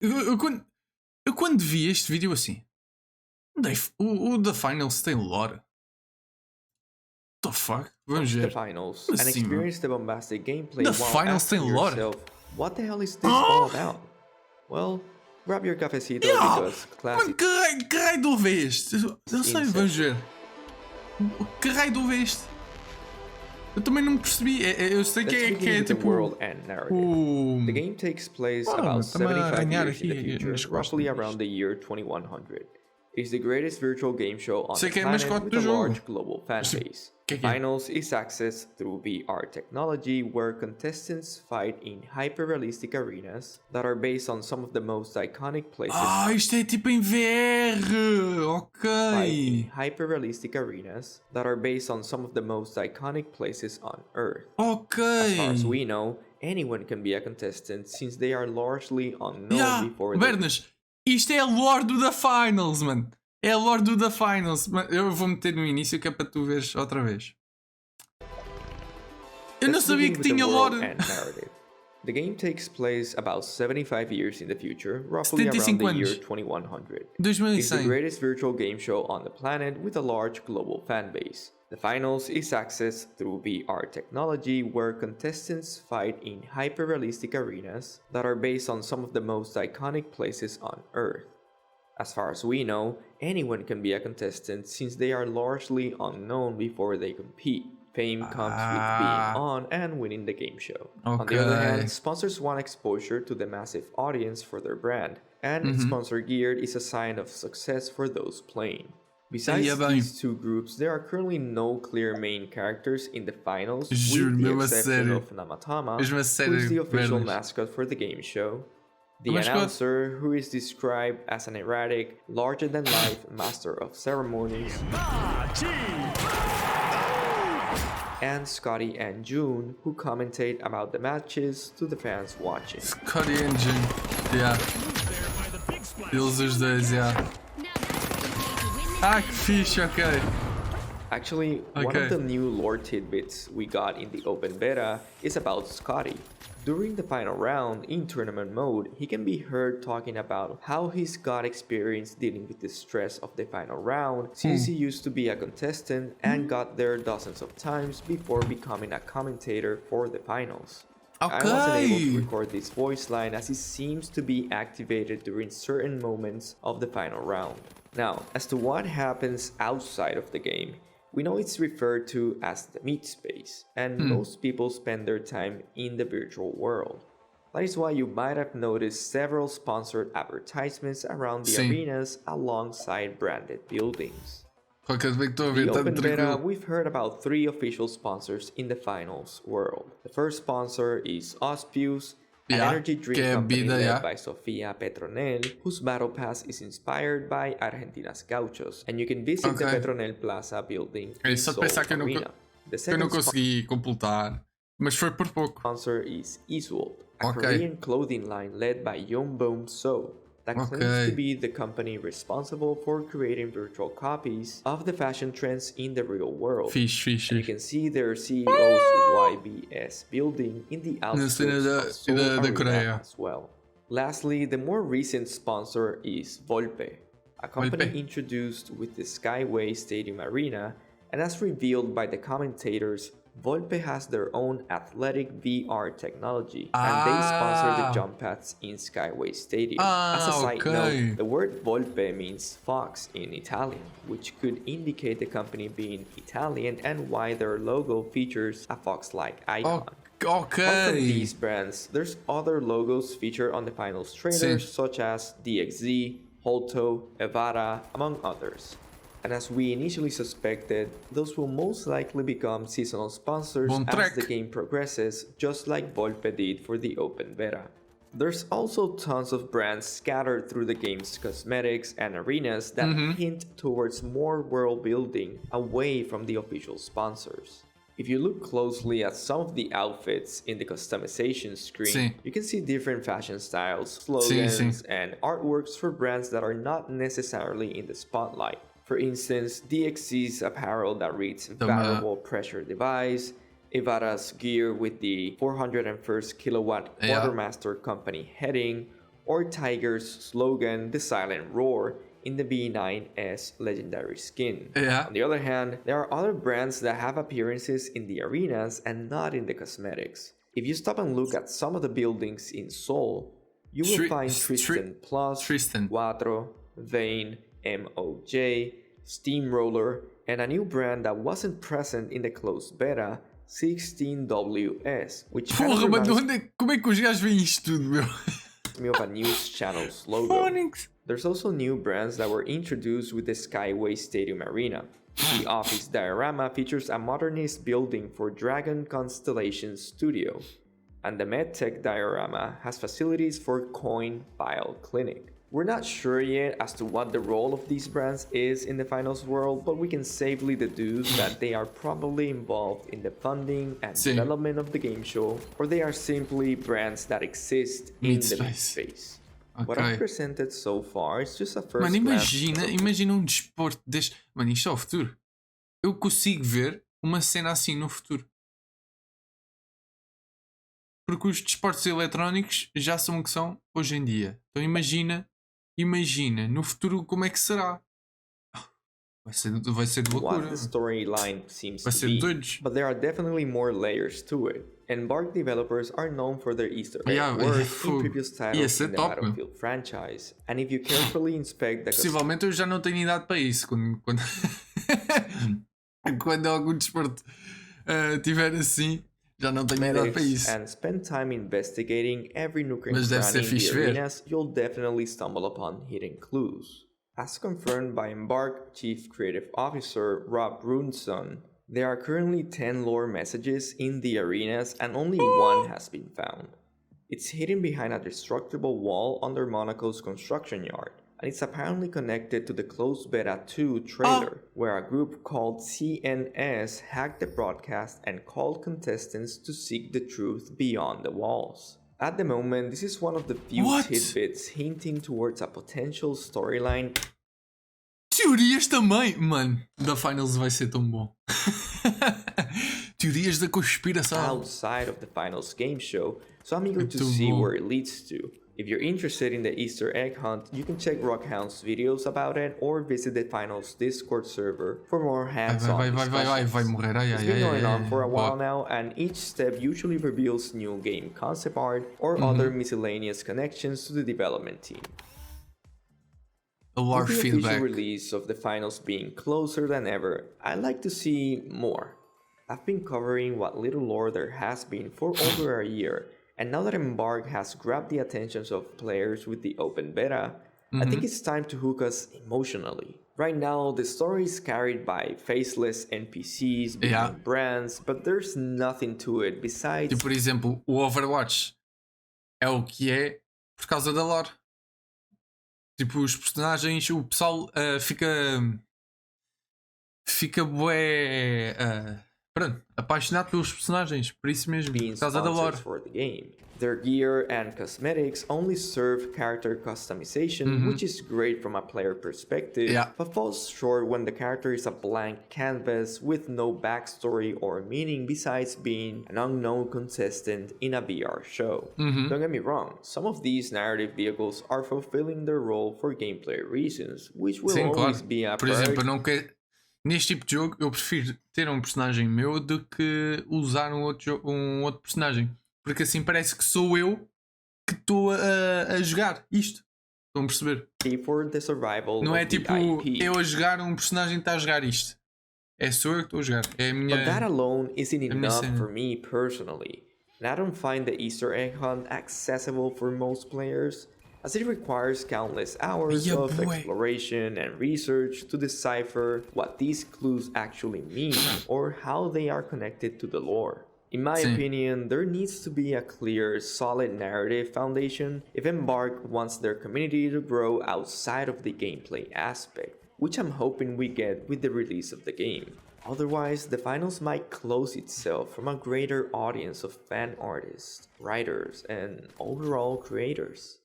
eu quando vi este vídeo assim, o The Finals tem lore. What the fuck? Vamos ver. The finals Como and assim, mano? experience the bombastic gameplay The while finals tem asking lore? yourself, what the hell is this all about? Well, grab your cafecito because Mano, classic que raio de ovo é este? Eu sei, vamos ver. Que raio de ovo é este? Eu também não percebi. Eu sei que é tipo. world and narrative. The game takes place about 75 years in the future, roughly around the year 2100. It's the greatest virtual game show on the planet with a large global fan base. Finals is accessed through VR technology where contestants fight in hyper-realistic arenas that are based on some of the most iconic places. Isto é tipo em VR! Ok! Hyper-realistic arenas that are based on some of the most iconic places on Earth. Ok! As far as we know, anyone can be a contestant since they are largely unknown before they... Bernas, isto é a lore do The Finals, mano! É a lore do The Finals. Eu vou meter no início que é para tu veres outra vez. Eu não sabia que tinha lore. The game takes place about 75 years in the future, roughly around the year 2100. It's the greatest virtual game show on the planet with a large global fan base. The finals is accessed through VR technology where contestants fight in hyper-realistic arenas that are based on some of the most iconic places on Earth. As far as we know, anyone can be a contestant since they are largely unknown before they compete. Fame comes with being on and winning the game show. On the other hand, sponsors want exposure to the massive audience for their brand, and sponsor gear is a sign of success for those playing. Besides these two groups, there are currently no clear main characters in the finals, with the exception of Namatama, who is the official mascot for the game show. The announcer, who is described as an erratic, larger-than-life master of ceremonies, and Scotty and June, who commentate about the matches to the fans watching. Scotty and June, yeah. Eles os dois, yeah. Que fixe, ok. Actually, one of the new lore tidbits we got in the open beta is about Scotty. During the final round, in tournament mode, he can be heard talking about how he's got experience dealing with the stress of the final round since he used to be a contestant and got there dozens of times before becoming a commentator for the finals. I wasn't able to record this voice line as it seems to be activated during certain moments of the final round. Now, as to what happens outside of the game, we know it's referred to as the meat space, and most people spend their time in the virtual world. That is why you might have noticed several sponsored advertisements around the arenas alongside branded buildings. The open beta, we've heard about 3 official sponsors in the finals world. The first sponsor is Auspius, an energy drink company led by Sofia Petronel, whose battle pass is inspired by Argentina's Gauchos, and you can visit the Petronel Plaza building in Seoul Arena. The second sponsor is Iswold, a Korean clothing line led by Yongbom So, that claims to be the company responsible for creating virtual copies of the fashion trends in the real world. And you can see their CEO's YBS building in the outskirts of Seoul Arena as well. Lastly, the more recent sponsor is Volpe, a company introduced with the Skyway Stadium Arena, and as revealed by the commentators, Volpe has their own athletic VR technology, and they sponsor the jump pads in Skyway Stadium. As a side note, the word Volpe means fox in Italian, which could indicate the company being Italian and why their logo features a fox-like icon. Apart from these brands, there's other logos featured on the finals trailers, such as DXZ, Holto, Evara, among others. And as we initially suspected, those will most likely become seasonal sponsors as the game progresses, just like Volpe did for the open beta. There's also tons of brands scattered through the game's cosmetics and arenas that hint towards more world building away from the official sponsors. If you look closely at some of the outfits in the customization screen, you can see different fashion styles, slogans, and artworks for brands that are not necessarily in the spotlight. For instance, DXC's apparel that reads Variable Pressure Device, Evara's gear with the 401st Kilowatt Quartermaster Company heading, or Tiger's slogan, The Silent Roar, in the B9's legendary skin. Yeah. On the other hand, there are other brands that have appearances in the arenas and not in the cosmetics. If you stop and look at some of the buildings in Seoul, you will find Tristan Plus, Quattro, Vane, MOJ, Steamroller, and a new brand that wasn't present in the closed beta, 16WS, which Porra, mas como é que os gajos veem isto tudo, meu? me of a news channel's logo. There's also new brands that were introduced with the Skyway Stadium Arena. The office diorama features a modernist building for Dragon Constellation Studio, and the MedTech diorama has facilities for Coin Bio Clinic. We're not sure yet as to what the role of these brands is in the finals world, but we can safely deduce that they are probably involved in the funding and development of the game show, or they are simply brands that exist in the mid-space. Okay. What I've presented so far is just a first Mano, imagina um desporto deste. Mano, isto é o futuro. Eu consigo ver uma cena assim no futuro. Porque os desportos eletrónicos já são o que são hoje em dia. Então imagina no futuro como é que será. Vai ser de loucura. What the storyline seems vai to ser be, doidos. but there are definitely more layers to it. Embark developers are known for their Easter egg work in previous titles in the Battlefield franchise. And if you carefully inspect the possivelmente eu já não tenho idade para isso quando algum desporto tiver assim. Já não tenho idade para isso. And spend time investigating every nook and cranny in the arenas, you'll definitely stumble upon hidden clues. As confirmed by Embark Chief Creative Officer Rob Brunson, there are currently 10 lore messages in the arenas and only one has been found. It's hidden behind a destructible wall under Monaco's construction yard, and it's apparently connected to the closed beta 2 trailer, where a group called CNS hacked the broadcast and called contestants to seek the truth beyond the walls. At the moment, this is one of the few tidbits hinting towards a potential storyline. Teorias também, mano. Da Finals vai ser tão bom. Teorias da conspiração. Outside of the Finals game show, so I'm eager to see where it leads to. If you're interested in the Easter egg hunt, you can check Rockhound's videos about it or visit the Finals Discord server for more hands-on discussions. It's been going on for a while now, and each step usually reveals new game concept art or other miscellaneous connections to the development team. With the official release of the finals being closer than ever, I'd like to see more. I've been covering what little lore there has been for over a year, and now that Embark has grabbed the attentions of players with the open beta, I think it's time to hook us emotionally. Right now, the story is carried by faceless NPCs behind brands, but there's nothing to it besides... Por exemplo, o Overwatch é o que é por causa da lore. Tipo, os personagens, o pessoal fica bué... pronto, apaixonado pelos personagens, por isso mesmo, por causa da lore. Their gear and cosmetics only serve character customization, which is great from a player perspective, but falls short when the character is a blank canvas with no backstory or meaning besides being an unknown contestant in a VR show. Don't get me wrong, some of these narrative vehicles are fulfilling their role for gameplay reasons, which will always be a priority. Por exemplo, não quero... Neste tipo de jogo, eu prefiro ter um personagem meu do que usar um outro personagem. Porque assim parece que sou eu que estou a jogar isto. Estão a perceber? Não é tipo eu a jogar um personagem que está a jogar isto. É só eu que estou a jogar. É a minha... But that alone isn't enough for me personally. And I don't find the Easter egg hunt accessible for most players, as it requires countless hours of exploration and research to decipher what these clues actually mean or how they are connected to the lore. In my opinion, there needs to be a clear, solid narrative foundation if Embark wants their community to grow outside of the gameplay aspect, which I'm hoping we get with the release of the game. Otherwise, the finals might close itself from a greater audience of fan artists, writers, and overall creators.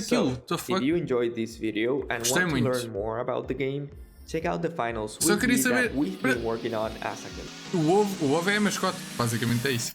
So, if you enjoyed this video and want to learn more about the game, check out the finals wiki that we've been working on as a O ovo é a mascote, basicamente é isso.